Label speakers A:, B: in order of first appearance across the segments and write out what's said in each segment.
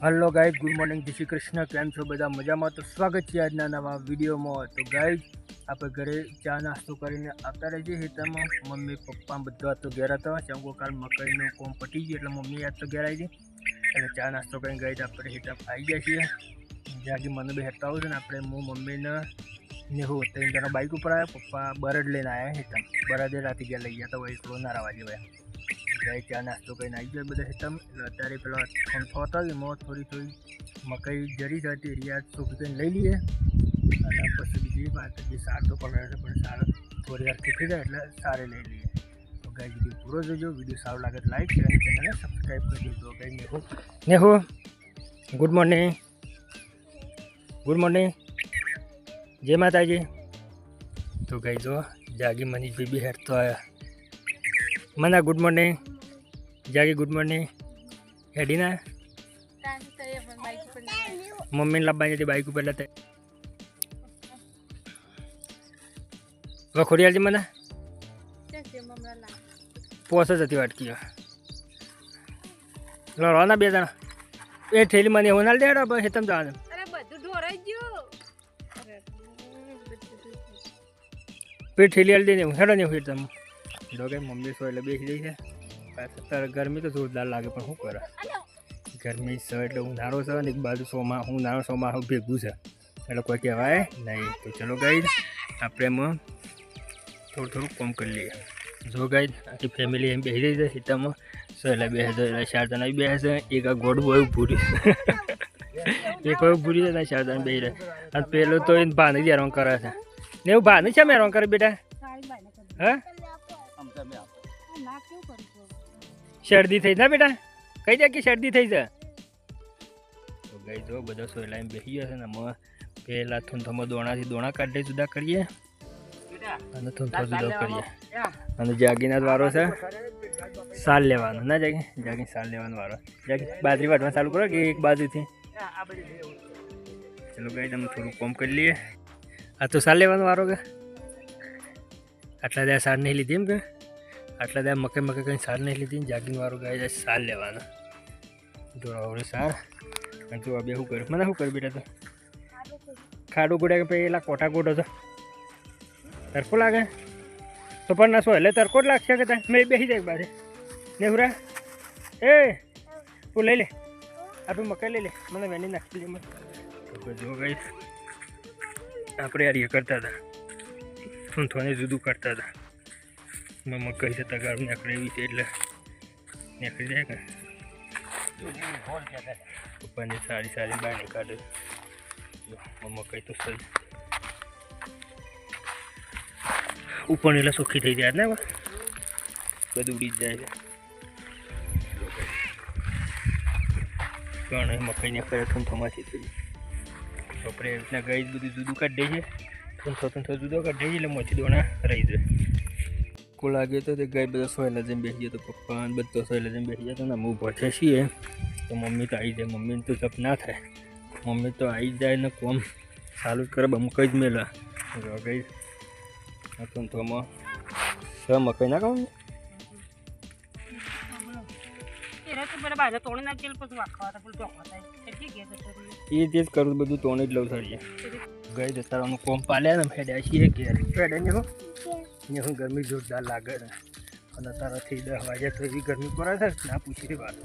A: Hello guys, good morning, जय श्री कृष्ण। केम छो बधा मजामां? तो स्वागत है आज नवा वीडियो में। तो गाइज आप घरे चा नास्तो करीने आता रहीए हेतामां। मम्मी पप्पा बधा तो घेर था। चंगो काल मकईनुं कोम पटी गयुं એટલે મમ્મી આજ તો ઘેર આવી ગઈ એટલે ચા નાસ્તો કરીને ગાઈज આપણે હેઠા આવી ગયા છીએ। જાગી મને બે હેઠતા આવું છે ને આપણે હું મમ્મીને નેહું ત્રણ જણા બાઇક ઉપર આવ્યા। પપ્પા બરડ લઈને આવ્યા હેઠા। બરડે રાતે ગયા લઈ ગયા તો એકલો ના રહેવા જેવાય। गाय चा नास्तो कहीं आई गया बधा हेतम अत्यारे पेला फोन थोता एमां थोड़ी थोड़ी मकई जरी थी रिया सूखी कहीं लई लीए अने पछी बीजी बात जे सार तो पकड़े छे पण सार थोड़ी વાર थी जाए એટલે सारे लई लीए। तो गाय वीडियो पूरो जोजो। वीडियो सारो लागे तो लाइक शेयर चैनल ने सब्सक्राइब कर दीजिए। गाय नेहू गुड मॉर्निंग, गुड मॉर्निंग, जय माताजी। तो गाय जो जागी मनीष बेबी हेड तो आया मना गुड मॉर्निंग जागी गुड मॉर्निंग हेडी ना मम्मी ने लाबा थी बाइक पर लेते वखोड़ी आज मना पोस जती वाटकी लड़वाना बे जना ए ठेली मने होनाल दे रे हेतम जाने अरे बधु ढोराई गयो पे ठेली आल दे हेडो ने हेतम दो गई मम्मी सो એટલે બેસી રહી છે। અત્યારે ગરમી તો જોરદાર લાગે પણ શું કરે ગરમી છે એટલે ઉનાળો છે ને એક બાજુ ઉનાળો ચોમાસું ભેગું છે એટલે કોઈ કહેવાય નહીં। તો ચલો ગાઈડ આપણે એમાં થોડું થોડું કામ કરી લઈએ। જો ગાઈડ આખી ફેમિલી એમ બેસી રહી છે સીતામાં સો એટલે બેસે છે એટલે 4 જણા બેસે છે। એક આ ગોડું એવું ભૂરી એક એવું ભૂરી છે ને 4 જણા બેસી રહે અને પેલો તો એને ભાને જ હેરાન કરે છે ને એવું ભાને છે હેરાન કરે બેટા હા शर्दी थी ना बेटा कही जा कि शर्दी थी है। तो गई जो बधा सोयला बेसी जैसे ने पहला थूंथामां दोणाथी दोणा काढी जुदा करिए अने थूंथो जुदो करिए अने जागीना वारो छे साल लेवानो ना जागी साल लेवानो वारो जागी बाजरी वाटवा चालू करो कि एक बाजुथी चलो गई हम थोड़ुं काम कर लिए। आ तो साल लेवानो वारो के आटला दे सार नहीं लीधी एम के आटला दे मकई मकई कहीं सार नहीं लीधी जागिंग वारो गाय जाए सार लेवाना जोड़ा सार जो अब शू कर मैंने शू कर बेटा तो खाडू गोड़ा के पेला कोटा गोडो तो तरको लागे तो पर ना सो हेले तरको ज लागशे के मैं बेसी जाए बाजू नेहुरा ए तू ले ले आप मकई ले ले मैंने वेनी नाखी दे तो जो गई आप ये करता था थोड़े जुदू करता था मकई से तगार निकले એટલે નીકળી જાય કે ઉપરની સારી સારી બહાર નીકાળે મકઈ તો સર ઉપર એટલે સુખી થઈ જાય ને બધું ઉડી જાય છે પણ મકઈ ને કરે થૂંથોમાંથી થઈ આપણે એટલે ગઈ બધું જુદું કાઢી દઈએ થૂંથો જુદો કાઢી એટલે મોથી દોણા રહી જાય। लागे तो गाय बदा सोयला जम बेसी तो पप्पा बदा सोयला जम बेसी जाता ना ऊभा छे छीए तो मम्मी तो आई जाए मम्मी तो जप ना थाय मम्मी तो आई जाए ने कोम चालू करे मकई ज मेला गई तो मकई ना कहूँ ये तेज करूँ बधु तोड़ी ज लઉં साड़ी गई तारा कोम पाल्या ने फेड्या छीए घेर फेडे ने हो ने हूँ गर्मी जोरदार लागे और तारा थी 10 वागे तो भी गर्मी पड़े है ना पूछी बात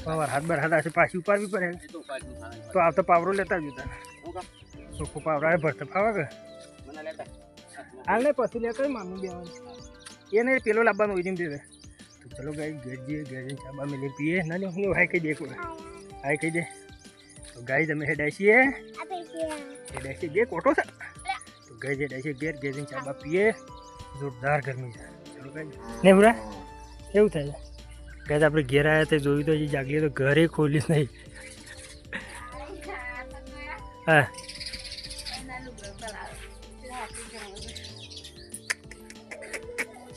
A: पावर हाथ बार हाथ ऐसे पासी ऊपर भी पड़े तो आप तो पावरो लेता जूता सोको पावरा है भरते पावा के हाल नहीं पसी लेकर मामी देवा ये नहीं पेलो लाबा नो इजिम दे तो चलो गाइस गेजी चाबा में ले पिए ना नहीं हाय कही देखो हाय कही दे। तो गाइस हमें हेडासी है हेडासी बे कोटो से तो गाइस हेडासी गेर गेजिंग चाबा पिए जोरदार गर्मी है। चलो गाइस ने पूरा केवुं थाय गाइस આપણે ઘેર આયા તે જોયું તો જાગલી તો ઘરે ખોલી નહીં હા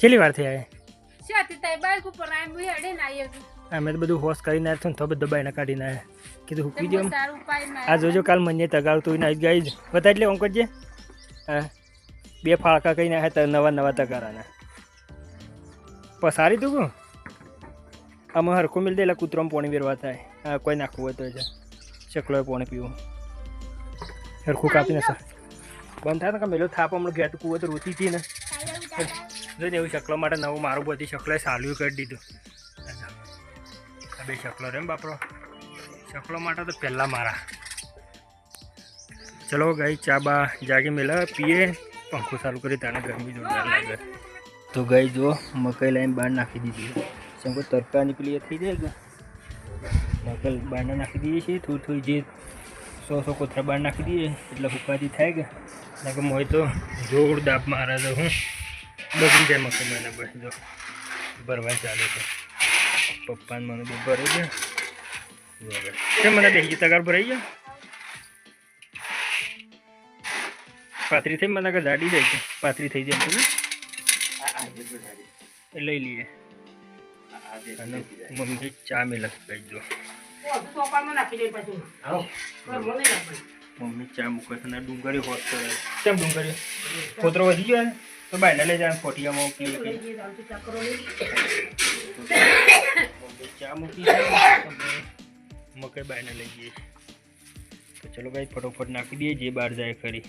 A: છેલ્લી વાર થઈ આયા શાતી તાઈ બાઈક ઉપર આમ હેડે ના આવ્યો અમે તો બધું હોશ કરીને આવ્યા તો બધું દબાઈને કાઢીને આવ્યા કીધું હુકી દે આ જોજો કાલ મને તગાવતું ના ગાઈ બતાઈ લે ઓમ કરજે હા 2 ફાળકા કઈ નાખે તો નવા તગારાના પસારી તું આમાં હરખું મિલ દે એટલે કૂતરામાં પાણી વેરવા થાય કોઈ નાખવું હોય તો ચકલોએ પાણી પીવું હરખું કાપીને બંધ થાય ને કે મેલો થાપ હમણાં ઘેર કૂવો તો રોતી હતી ને જોઈને એવું ચકલો માટે નવું મારું બધી ચકલોએ સાલું કરી દીધું આ 2 ચકલો રે બાપરો ચકલો માટે તો પહેલાં મારા ચલો ગઈ ચા બા જાગી મેલા પીએ પંખો ચાલુ કરી તાને ગરમી જોરદાર લાગે તો ગઈ જો મકાઈ લાઈને બહાર નાખી દીધી સમકો તરકાની પેલી થઈ જાય કે મકાઈ બહાર નાખી દઈએ છીએ થોડી જે 100 કોથરા બહાર નાખી દઈએ એટલે હુકાતી થાય કે લાગે મોય તો જોર દાબ મારે તો હું બગડી જાય મકાઈ મને બસ જો ભરવા ચાલે છે પપ્પાને મને બહુ ભરે છે કેમ મને બેસી તગાર ભરાઈ જાય પાતરી થઈ મને કે જાડી જાય છે પાતરી થઈ જાય તમે લઈ લઈએ અને મમ્મી ચા મેં લખી જો મમ્મી ચા મૂકે છે ડુંગળી હોત તો કેમ ડુંગળી કોતરો વધી ગયો ને તો બાયના લઈ જાય ફોટિયામાં ચા મૂકી મકાઈ બાયના લઈ જઈએ તો ચલો ભાઈ ફટોફટ નાખી દઈએ જે બહાર જાય ખરી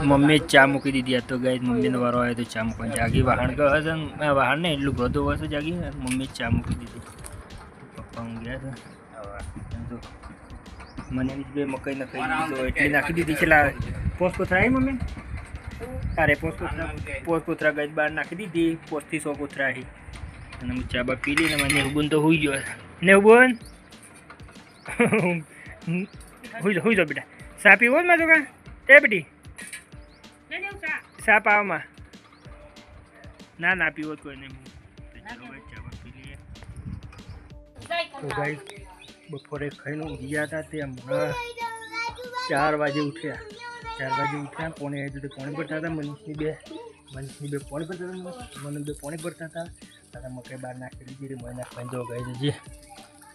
A: મમ્મી ચા મૂકી દીધી તો ગાય મમ્મીનો વારો આવ્યો તો ચા મૂકવાની જાગી વાહણ ગયો હશે ને વાહણ ને એટલું બધું હશે જાગી મમ્મી ચા મૂકી દીધી પપ્પા ઊંઘ્યા છે જો મને 2 મકાઈ નાખી દીધી તો એટલી નાખી દીધી છેલ્લા પોસ કોથરા આવી મમ્મી અરે પોસ કોથરા ગાય બહાર નાખી દીધી 5 થી 100 કોથરા આવી અને હું ચા બા પી લઈને મને નેહુબન તો હોઈ ગયો નેહુબન હોઈ જાઓ બેટા ચા પીવો ને માજો કા એ બેટી ચા પાવામાં ના પીવો કોઈ નહીં તો ગાઈ બપોરે ખાઈને ઊંઘી ગયા હતા તે હમણાં 4 વાગે ઉઠ્યા 4 વાગે ઉઠ્યા પોણે આવી તો પોણી ભરતા હતા મનીષની બે પોણી ભરતા હતા મને 2 પોણી ભરતા હતા અને મકાઈ બહાર નાખી દીધી મને નાખવાની જો ગાઈ જે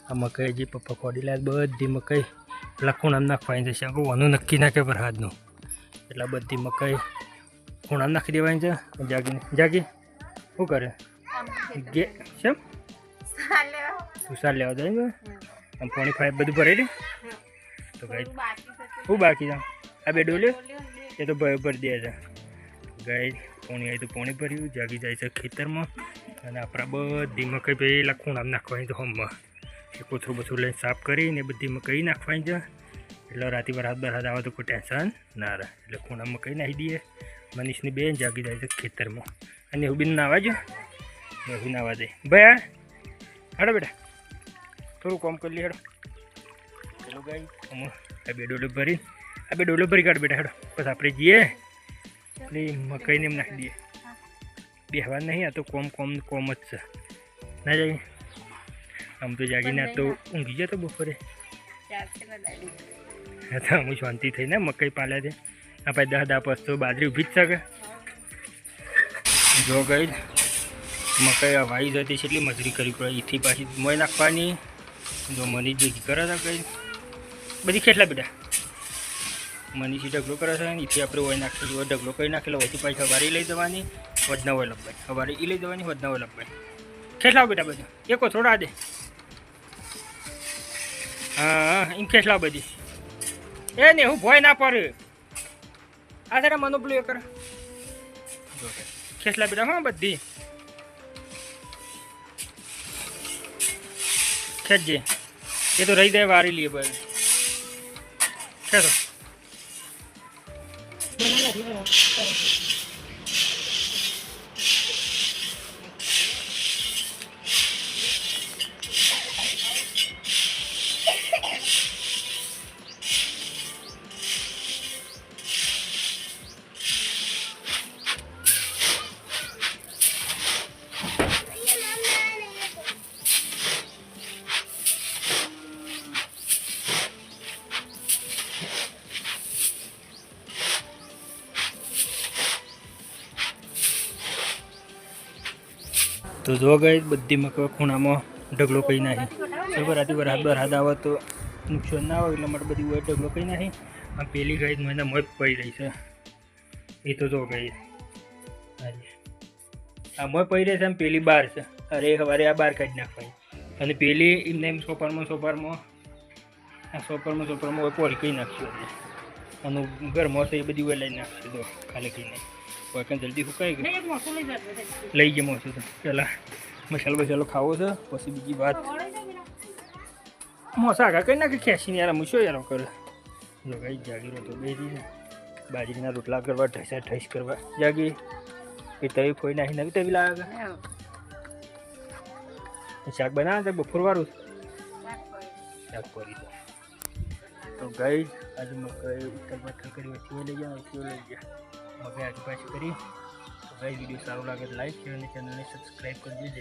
A: આ મકાઈ જે પપ્પા ખોડી લાય બધી મકાઈ પેલા ખૂણામાં નાખવાની છે શંકો વાનું નક્કી નાખે પર હાથનું એટલે બધી મકાઈ ખૂણામાં નાખી દેવાની છે જાગી શું કરે ગે કેમ સુસાર લેવા જાય ને આમ પાણી ફાઈ બધું ભરી દે તો ગાય શું બાકી છે આ 2 ડોલે એ તો ભરી દે છે ગાય પાણી આવી તો પાણી ભર્યું જાગી જાય છે ખેતરમાં અને આપણા બધી મકાઈ પહેલાં ખૂણામાં નાખવાની તો હમમાં એ કોથરું બથરું લઈને સાફ કરીને બધી મકાઈ નાખવાની છે એટલે રાતે બરાત આવે તો કોઈ ટેન્શન ના રહે એટલે ખૂણામાં મકાઈ નાખી દઈએ મનીષની બેન જાગી જાય છે ખેતરમાં અને એવું બી નાવા જો એવું નાવા દે ભાઈ હાડો બેટા થોડું કામ કરી લે હેડો ચલો ગાઈ અમે આ 2 ડોલો ભરી કાઢ બેટા હેડો પછી આપણે જઈએ એટલે મકાઈને એમ નાખી દઈએ બેહવા નહીં આ તો કોમ જ છે ના જાય આમ તો જાગીને આ તો ઊંઘી જતો બપોરે તો હું શાંતિ થઈને મકાઈ પાલ્યા છે આપણે 10 પસ્તો બાજરી ઊભી જ શકે જો ગઈ મકાઈ વાઈ જતી છે એટલી મજૂરી કરવી પડે એથી પાછી મોય નાખવાની જો મની જે કરે છે કંઈ બધી કેટલા બેટા મનીષી ઢગલો કરે છે એથી આપણે ઓય નાખીએ ઢગલો કરી નાખેલો હોયથી પાછી સવારે લઈ જવાની વધના હોય લપવાય સવારે લઈ જવાની વધના હોય લપવાય ખેંચલાવ બેટા બધું એકો થોડા દે હા એમ ખેંચલાવ બધી એ ને હું ભોય ના પડે આ જરા મનો પેલું એ કરે ખેંચલા બેટા હા બધી ખેંચજે એ તો રહી જાય વારી લઈએ બસ ખેંચો તો જો ગઈ બધી મકાઈ ખૂણામાં ઢગલો કરી નાખી રાતે વરસાદ આવે તો નુકસાન ના આવે એટલા માટે બધી હોય ઢગલો કરી નાખી આ પેલી ગાય મને મોજ પડી રહી છે એ તો જો ગઈ આમાં પહેરે છે, આમ પેલી બાર છે. અરે સવારે આ બાર કાઢી નાખવાની અને પેલી એમને એમ સોપારમાં હોય પોરી કહી નાખશું અને ઘરમાં છે એ બધી હોય લઈ નાખશું. તો ખાલી કહીને કોઈ જલ્દી સુકાઈ ગયું લઈ ગયા મોસું. તો પહેલાં મસાલો ખાવો છે, પછી બીજી વાત મોસા આગળ કઈ નાખી ખેંચીને યાર હું શું યાર કરે. લગાઈ જાગીરો તો બે બાજરીના રોટલા કરવા ઠસ કરવા જાગી એ તવી ફોઈ નાખી નવી તવી લાગે. શાક બનાવે છે બપોરવાળું શાક કરી તો ગઈ આજે મકાઈ ઉત્તર કરી વચ્ચે લઈ ગયા મકાઈ આજે પાછી કરી. તો ગઈ વિડીયો સારો લાગે તો લાઈક શેર અને ચેનલને સબસ્ક્રાઈબ કરી દેજો.